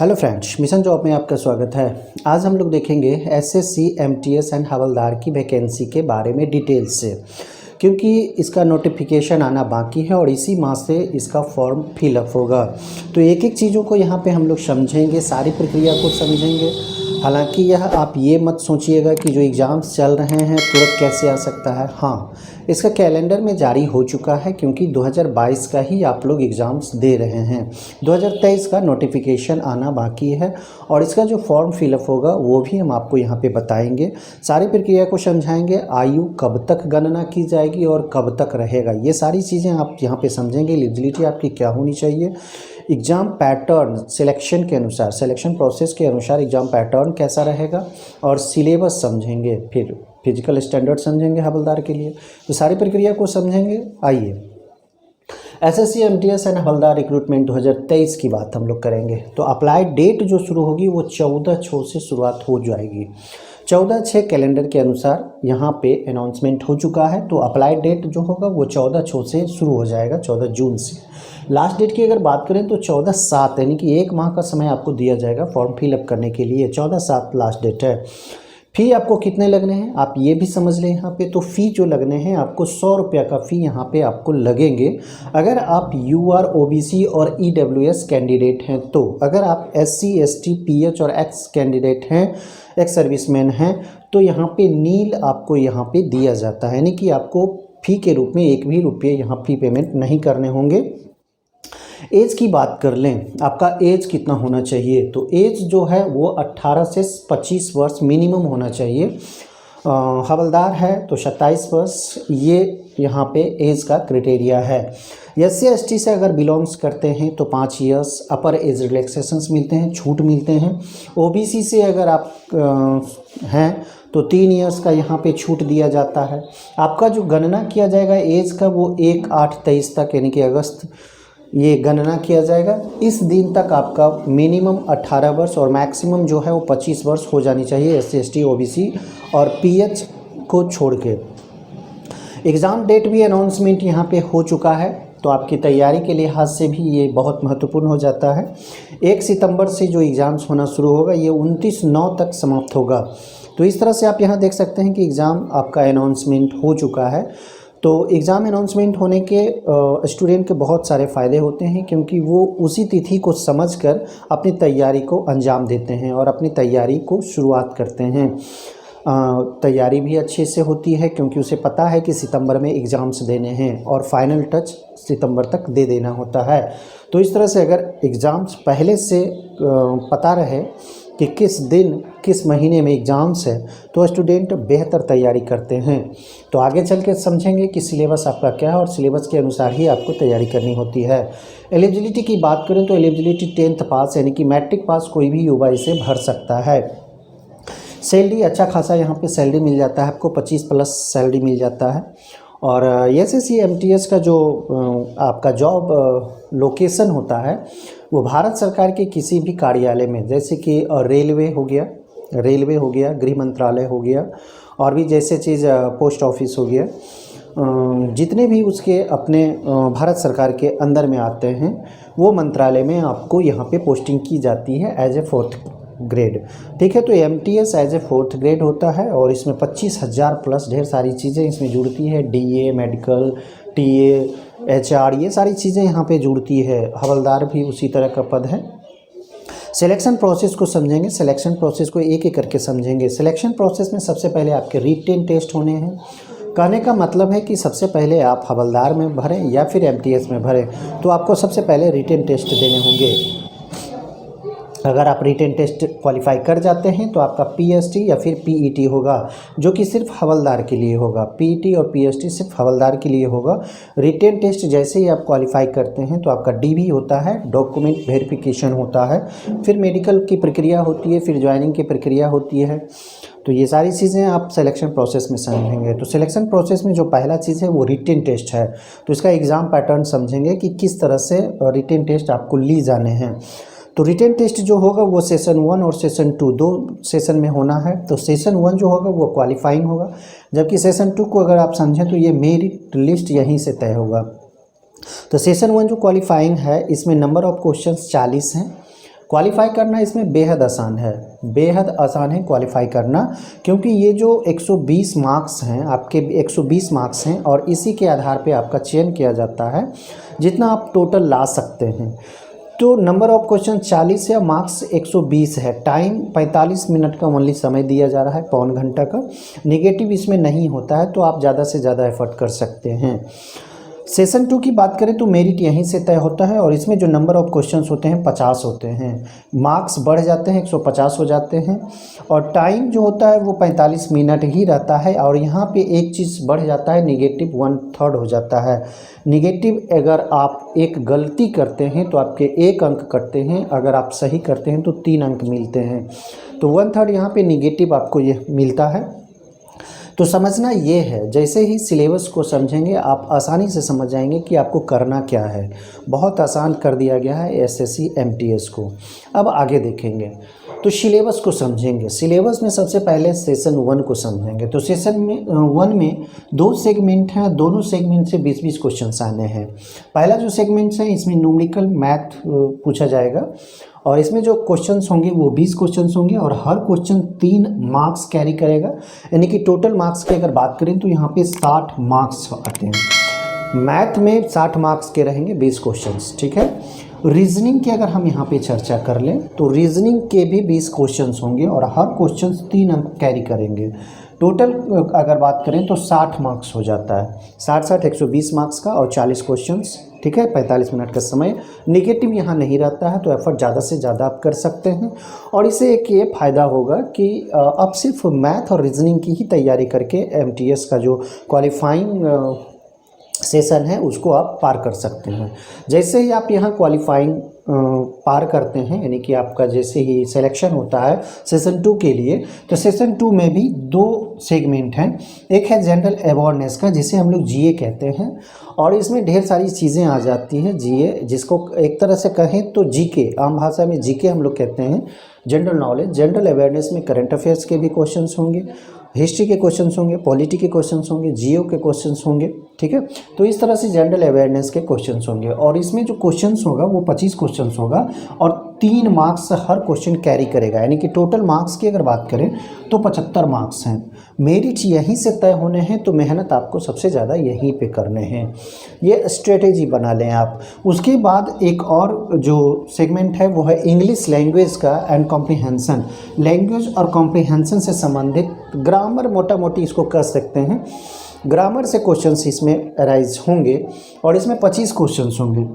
Hello friends, mission job में आपका स्वागत है। आज हम लोग देखेंगे एसएससी, एमटीएस एंड हवलदार की वैकेंसी के बारे में डिटेल से, क्योंकि इसका नोटिफिकेशन आना बाकी है और इसी माह से इसका फॉर्म फिलअप होगा। तो एक एक चीज़ों को यहाँ पे हम लोग समझेंगे, सारी प्रक्रिया को समझेंगे। हालांकि यह आप ये मत सोचिएगा कि जो एग्ज़ाम्स चल रहे हैं तुरंत कैसे आ सकता है। हाँ, इसका कैलेंडर में जारी हो चुका है, क्योंकि 2022 का ही आप लोग एग्ज़ाम्स दे रहे हैं। 2023 का नोटिफिकेशन आना बाकी है और इसका जो फॉर्म फिलअप होगा वो भी हम आपको यहाँ पे बताएंगे। सारी प्रक्रिया को समझाएंगे, आयु कब तक गणना की जाएगी और कब तक रहेगा, ये सारी चीज़ें आप यहाँ पे समझेंगे। एलिजिबिलिटी आपकी क्या होनी चाहिए, एग्ज़ाम पैटर्न सिलेक्शन के अनुसार, सिलेक्शन प्रोसेस के अनुसार एग्ज़ाम पैटर्न कैसा रहेगा और सिलेबस समझेंगे, फिर फिजिकल स्टैंडर्ड समझेंगे हवलदार के लिए। तो सारी प्रक्रिया को समझेंगे। आइए, SSC, MTS and havildar recruitment 2023 की बात हम लोग करेंगे। तो अप्लाई डेट जो शुरू होगी वो 14/6 से शुरुआत हो जाएगी। 14/6 कैलेंडर के अनुसार यहाँ पे अनाउंसमेंट हो चुका है। तो अप्लाई डेट जो होगा वो 14/6 से शुरू हो जाएगा, 14 जून से। लास्ट डेट की अगर बात करें तो 14/7, यानी कि एक माह का समय आपको दिया जाएगा फॉर्म फिलअप करने के लिए। 14/7 लास्ट डेट है। फ़ी आपको कितने लगने हैं आप ये भी समझ लें यहाँ पे। तो फ़ी जो लगने हैं आपको 100 रुपये का फ़ी यहाँ पे आपको लगेंगे अगर आप यूआर, ओबीसी और ईडब्ल्यूएस कैंडिडेट हैं। तो अगर आप एससी, एसटी, पीएच और एक्स कैंडिडेट हैं, एक्स सर्विसमैन हैं, तो यहाँ पे नील आपको यहाँ पे दिया जाता है, यानी कि आपको फ़ी के रूप में एक भी रुपये यहाँ फ़ी पेमेंट नहीं करने होंगे। एज की बात कर लें, आपका एज कितना होना चाहिए। तो एज जो है वो 18 से 25 वर्ष मिनिमम होना चाहिए। हवलदार है तो 27 वर्ष, ये यहाँ पे एज का क्राइटेरिया है। एससी एसटी से अगर बिलोंग्स करते हैं तो 5 इयर्स अपर एज रिलैक्सेशंस मिलते हैं, छूट मिलते हैं। ओबीसी से अगर आप हैं तो 3 इयर्स का यहाँ पे छूट दिया जाता है। आपका जो गणना किया जाएगा एज का वो 1/8/23 तक, यानी कि अगस्त, ये गणना किया जाएगा। इस दिन तक आपका मिनिमम 18 वर्ष और मैक्सिमम जो है वो 25 वर्ष हो जानी चाहिए, एससी, एसटी, ओबीसी और पीएच को छोड़ के। एग्ज़ाम डेट भी अनाउंसमेंट यहाँ पे हो चुका है, तो आपकी तैयारी के लिहाज से भी ये बहुत महत्वपूर्ण हो जाता है। 1 सितंबर से जो एग्ज़ाम्स होना शुरू होगा ये 29/9 तक समाप्त होगा। तो इस तरह से आप यहाँ देख सकते हैं कि एग्ज़ाम आपका अनाउंसमेंट हो चुका है। तो एग्ज़ाम अनाउंसमेंट होने के स्टूडेंट के बहुत सारे फ़ायदे होते हैं, क्योंकि वो उसी तिथि को समझकर अपनी तैयारी को अंजाम देते हैं और अपनी तैयारी को शुरुआत करते हैं। तैयारी भी अच्छे से होती है, क्योंकि उसे पता है कि सितंबर में एग्ज़ाम्स देने हैं और फाइनल टच सितंबर तक दे देना होता है। तो इस तरह से अगर एग्ज़ाम्स पहले से पता रहे कि किस दिन, किस महीने में एग्ज़ाम्स है, तो स्टूडेंट बेहतर तैयारी करते हैं। तो आगे चल के समझेंगे कि सिलेबस आपका क्या है और सिलेबस के अनुसार ही आपको तैयारी करनी होती है। एलिजिबिलिटी की बात करें तो एलिजिबिलिटी 10th पास, यानी कि मैट्रिक पास कोई भी युवा इसे भर सकता है। सैलरी अच्छा खासा यहाँ पे सैलरी मिल जाता है आपको, 25+ सैलरी मिल जाता है। और एसएससी, एमटीएस का जो आपका जॉब लोकेशन होता है वो भारत सरकार के किसी भी कार्यालय में, जैसे कि रेलवे हो गया, गृह मंत्रालय हो गया, और भी जैसे चीज़ पोस्ट ऑफिस हो गया, जितने भी उसके अपने भारत सरकार के अंदर में आते हैं वो मंत्रालय में आपको यहाँ पे पोस्टिंग की जाती है एज ए 4th ग्रेड। ठीक है, तो MTS as a 4th grade होता है और इसमें 25,000+ ढेर सारी चीज़ें इसमें जुड़ती है। डीए, मेडिकल, टीए, एचआर, ये सारी चीज़ें यहाँ पे जुड़ती है। हवलदार भी उसी तरह का पद है। सिलेक्शन प्रोसेस को समझेंगे, सिलेक्शन प्रोसेस को एक एक करके समझेंगे। सिलेक्शन प्रोसेस में सबसे पहले आपके रिटेन टेस्ट होने हैं। कहने का मतलब है कि सबसे पहले आप हवलदार में भरें या फिर एमटीएस में भरें, तो आपको सबसे पहले रिटेन टेस्ट देने होंगे। अगर आप रिटेन टेस्ट क्वालिफाई कर जाते हैं तो आपका पीएसटी या फिर पीईटी होगा, जो कि सिर्फ हवलदार के लिए होगा। पीईटी और पीएसटी सिर्फ हवलदार के लिए होगा। रिटेन टेस्ट जैसे ही आप क्वालिफाई करते हैं तो आपका डीवी होता है, डॉक्यूमेंट वेरिफिकेशन होता है, फिर मेडिकल की प्रक्रिया होती है, फिर ज्वाइनिंग की प्रक्रिया होती है। तो ये सारी चीज़ें आप सिलेक्शन प्रोसेस में समझेंगे। तो सिलेक्शन प्रोसेस में जो पहला चीज़ है वो रिटेन टेस्ट है। तो इसका एग्ज़ाम पैटर्न समझेंगे कि किस तरह से रिटेन टेस्ट आपको ली जाने हैं। तो रिटेन टेस्ट जो होगा वो सेशन 1 और सेशन 2 दो सेशन में होना है। तो सेशन 1 जो होगा वो क्वालिफाइंग होगा, जबकि सेशन 2 को अगर आप समझें तो ये मेरिट लिस्ट यहीं से तय होगा। तो सेशन 1 जो क्वालिफाइंग है इसमें नंबर ऑफ क्वेश्चंस 40 हैं। क्वालिफाई करना इसमें बेहद आसान है, बेहद आसान है क्वालिफाई करना, क्योंकि ये जो 120 मार्क्स हैं आपके, 120 मार्क्स हैं और इसी के आधार पे आपका चयन किया जाता है जितना आप टोटल ला सकते हैं। तो नंबर ऑफ क्वेश्चन 40 या मार्क्स 120 है। टाइम 45 मिनट का ओनली समय दिया जा रहा है, पौन घंटा का। नेगेटिव इसमें नहीं होता है, तो आप ज़्यादा से ज़्यादा एफर्ट कर सकते हैं। सेशन 2 की बात करें तो मेरिट यहीं से तय होता है और इसमें जो नंबर ऑफ क्वेश्चंस होते हैं 50 होते हैं। मार्क्स बढ़ जाते हैं, 150 हो जाते हैं और टाइम जो होता है वो 45 मिनट ही रहता है। और यहाँ पे एक चीज़ बढ़ जाता है, नेगेटिव 1/3 हो जाता है। नेगेटिव अगर आप एक गलती करते हैं तो आपके 1 अंक कटते हैं, अगर आप सही करते हैं तो 3 अंक मिलते हैं। तो 1/3 यहाँ पे नेगेटिव आपको ये मिलता है। तो समझना ये है, जैसे ही सिलेबस को समझेंगे आप आसानी से समझ जाएंगे कि आपको करना क्या है। बहुत आसान कर दिया गया है एसएससी एमटीएस को। अब आगे देखेंगे तो सिलेबस को समझेंगे। सिलेबस में सबसे पहले सेशन 1 को समझेंगे। तो सेशन 1 में 2 सेगमेंट हैं, दोनों सेगमेंट से 20-20 क्वेश्चन आने हैं। पहला जो सेगमेंट है इसमें न्यूमेरिकल मैथ पूछा जाएगा और इसमें जो क्वेश्चंस होंगे वो 20 क्वेश्चंस होंगे और हर क्वेश्चन 3 मार्क्स कैरी करेगा। यानी कि टोटल मार्क्स की अगर बात करें तो यहाँ पे 60 मार्क्स आते हैं। मैथ में 60 मार्क्स के रहेंगे 20 क्वेश्चंस, ठीक है। रीजनिंग की अगर हम यहाँ पे चर्चा कर लें तो रीजनिंग के भी 20 क्वेश्चंस होंगे और हर क्वेश्चन 3 अंक कैरी करेंगे। टोटल अगर बात करें तो 60 मार्क्स हो जाता है। 60-60 120 मार्क्स का और 40 क्वेश्चंस, ठीक है। 45 मिनट का समय। नेगेटिव यहाँ नहीं रहता है, तो एफर्ट ज़्यादा से ज़्यादा आप कर सकते हैं। और इसे एक ये फ़ायदा होगा कि आप सिर्फ मैथ और रीजनिंग की ही तैयारी करके एमटीएस का जो क्वालिफाइंग सेशन है उसको आप पार कर सकते हैं। जैसे ही आप यहाँ क्वालिफाइंग पार करते हैं, यानी कि आपका जैसे ही सिलेक्शन होता है सेशन 2 के लिए, तो सेशन 2 में भी 2 सेगमेंट हैं। एक है जनरल अवेयरनेस का, जिसे हम लोग जीए कहते हैं और इसमें ढेर सारी चीज़ें आ जाती हैं। जीए जिसको एक तरह से कहें तो जीके, आम भाषा में जीके हम लोग कहते हैं, जनरल नॉलेज। जनरल अवेयरनेस में करंट अफेयर्स के भी क्वेश्चंस होंगे, हिस्ट्री के क्वेश्चंस होंगे, पॉलिटी के क्वेश्चंस होंगे, जियो के क्वेश्चंस होंगे, ठीक है। तो इस तरह से जनरल अवेयरनेस के क्वेश्चंस होंगे और इसमें जो क्वेश्चंस होगा वो 25 क्वेश्चंस होगा और 3 मार्क्स हर क्वेश्चन कैरी करेगा। यानी कि टोटल मार्क्स की अगर बात करें तो 75 मार्क्स हैं। मेरिट यहीं से तय होने हैं, तो मेहनत आपको सबसे ज़्यादा यहीं पे करने हैं। ये स्ट्रेटेजी बना लें आप। उसके बाद एक और जो सेगमेंट है वो है इंग्लिश लैंग्वेज का एंड कॉम्प्रिहेंसन। लैंग्वेज और कॉम्प्रिहेंसन से संबंधित ग्रामर, मोटा मोटी इसको कह सकते हैं, ग्रामर से क्वेश्चंस इसमें अराइज होंगे और इसमें 25 क्वेश्चंस होंगे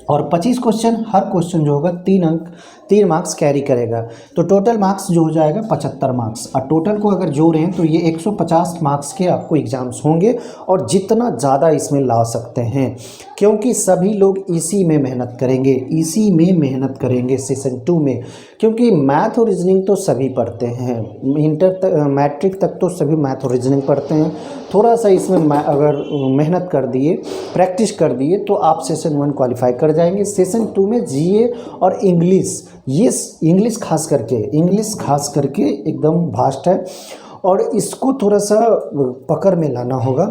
और 25 क्वेश्चन, हर क्वेश्चन जो होगा 3 अंक, 3 मार्क्स कैरी करेगा। तो टोटल मार्क्स जो हो जाएगा 75 मार्क्स। और टोटल को अगर जोड़ें तो ये 150 मार्क्स के आपको एग्ज़ाम्स होंगे और जितना ज़्यादा इसमें ला सकते हैं, क्योंकि सभी लोग इसी में मेहनत करेंगे, इसी में मेहनत करेंगे सेशन 2 में। क्योंकि मैथ और रीजनिंग तो सभी पढ़ते हैं, इंटर तक, मैट्रिक तक तो सभी मैथ और रीजनिंग पढ़ते हैं। थोड़ा सा इसमें अगर मेहनत कर दिए, प्रैक्टिस कर दिए तो आप सेशन 1 क्वालिफाई कर जाएंगे। सेशन 2 में जीए और इंग्लिश, ये इंग्लिश खास करके एकदम भास्ट है और इसको थोड़ा सा पकड़ में लाना होगा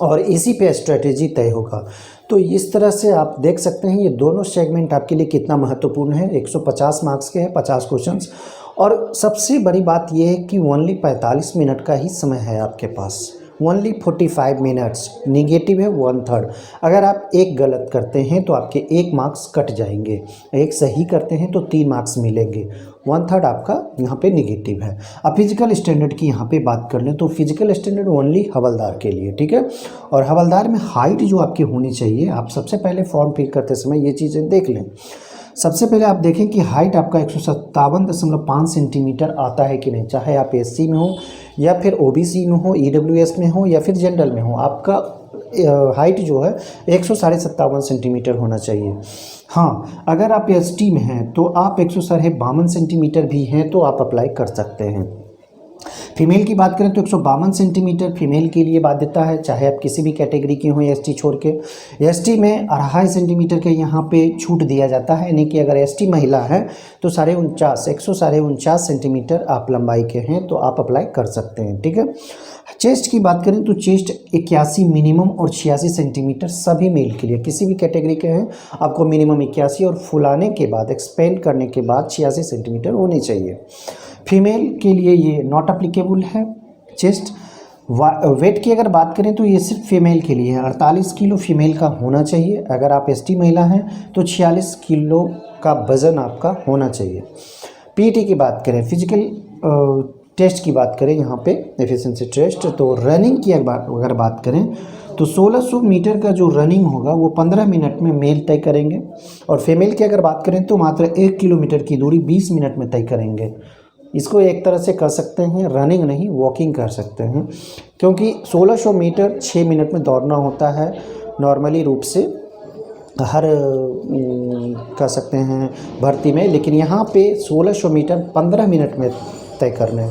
और इसी पे स्ट्रेटेजी तय होगा। तो इस तरह से आप देख सकते हैं ये दोनों सेगमेंट आपके लिए कितना महत्वपूर्ण है। 150 मार्क्स के हैं, 50 क्वेश्चंस और सबसे बड़ी बात यह है कि ओनली 45 मिनट का ही समय है आपके पास, ओनली 45 मिनट्स। निगेटिव है 1/3। अगर आप एक गलत करते हैं तो आपके 1 मार्क्स कट जाएंगे, एक सही करते हैं तो 3 मार्क्स मिलेंगे। 1/3 आपका यहाँ पे निगेटिव है। अब फिजिकल स्टैंडर्ड की यहाँ पे बात कर लें तो फिजिकल स्टैंडर्ड ओनली हवलदार के लिए, ठीक है। और हवलदार में हाइट जो आपकी होनी चाहिए, आप सबसे पहले फॉर्म फिल करते समय ये चीज़ें देख लें। सबसे पहले आप देखें कि हाइट आपका 157.5 सेंटीमीटर आता है कि नहीं, चाहे आप एससी में हो या फिर ओबीसी में हो, ईडब्ल्यूएस में हो या फिर जनरल में हो, आपका हाइट जो है 157.5 सेंटीमीटर होना चाहिए। हाँ, अगर आप एसटी में हैं तो आप 152 सेंटीमीटर भी हैं तो आप अप्लाई कर सकते हैं। फीमेल की बात करें तो 152 सेंटीमीटर फीमेल के लिए बाध्यता है, चाहे आप किसी भी कैटेगरी के हों एसटी छोड़ के। एसटी में 2.5 सेंटीमीटर के यहाँ पे छूट दिया जाता है, यानी कि अगर एसटी महिला है तो 149 सेंटीमीटर आप लंबाई के हैं तो आप अप्लाई कर सकते हैं, ठीक है। चेस्ट की बात करें तो चेस्ट 81 मिनिमम और 86 सेंटीमीटर सभी मेल के लिए, किसी भी कैटेगरी के हैं आपको मिनिमम 81 और फुलाने के बाद एक्सपेंड करने के बाद 86 सेंटीमीटर होनी चाहिए। फीमेल के लिए ये नॉट अप्लीकेबल है। चेस्ट वेट की अगर बात करें तो ये सिर्फ फीमेल के लिए है, 48 किलो फीमेल का होना चाहिए। अगर आप एसटी महिला हैं तो 46 किलो का वज़न आपका होना चाहिए। पीटी की बात करें, फिजिकल टेस्ट की बात करें यहाँ पे एफिशिएंसी टेस्ट, तो रनिंग की अगर बात करें तो 1600 मीटर का जो रनिंग होगा वो 15 मिनट में मेल तय करेंगे, और फीमेल की अगर बात करें तो मात्र 1 किलोमीटर की दूरी 20 मिनट में तय करेंगे। इसको एक तरह से कर सकते हैं रनिंग नहीं वॉकिंग कर सकते हैं, क्योंकि 1600 मीटर 6 मिनट में दौड़ना होता है नॉर्मली रूप से हर कर सकते हैं भर्ती में, लेकिन यहाँ पे 1600 मीटर 15 मिनट में तय करने,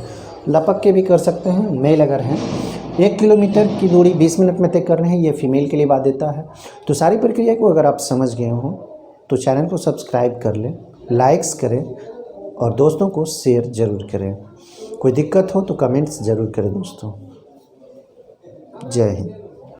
लपक के भी कर सकते हैं मेल अगर हैं। 1 किलोमीटर की दूरी 20 मिनट में तय करने हैं, ये फीमेल के लिए बाध्यता है। तो सारी प्रक्रिया को अगर आप समझ गए हों तो चैनल को सब्सक्राइब कर लें, लाइक्स करें और दोस्तों को शेयर ज़रूर करें। कोई दिक्कत हो तो कमेंट्स ज़रूर करें दोस्तों। जय हिंद।